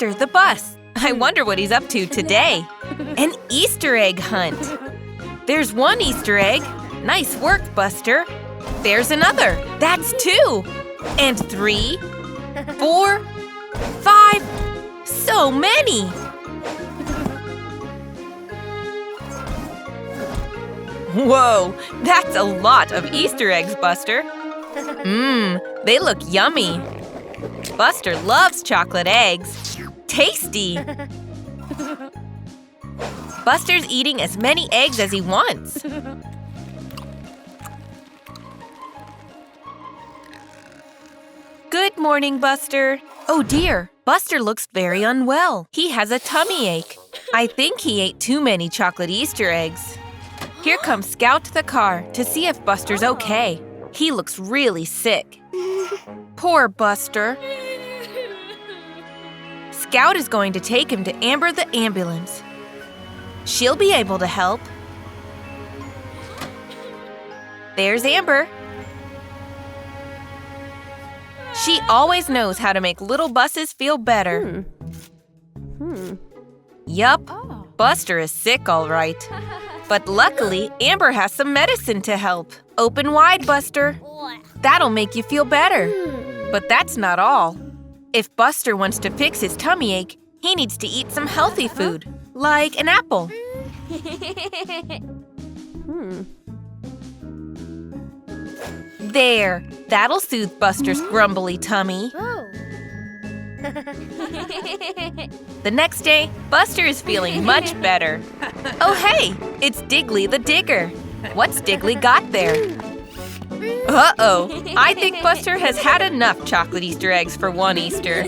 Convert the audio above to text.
Buster the bus. I wonder what he's up to today. An Easter egg hunt. There's one Easter egg. Nice work, Buster. There's another. That's 2. And 3, 4, 5. So many. Whoa, that's a lot of Easter eggs, Buster. They look yummy. Buster loves chocolate eggs. Tasty. Buster's eating as many eggs as he wants. Good morning, Buster. Oh dear, Buster looks very unwell. He has a tummy ache. I think he ate too many chocolate Easter eggs. Here comes Scout the car to see if Buster's okay. He looks really sick. Poor Buster. Scout is going to take him to Amber the ambulance. She'll be able to help. There's Amber. She always knows how to make little buses feel better. Yup, Buster is sick all right. But luckily, Amber has some medicine to help. Open wide, Buster. That'll make you feel better. But that's not all. If Buster wants to fix his tummy ache, he needs to eat some healthy food, like an apple. There, that'll soothe Buster's grumbly tummy. The next day, Buster is feeling much better. Oh hey, it's Digley the Digger. What's Digley got there? Uh-oh, I think Buster has had enough chocolate Easter eggs for one Easter.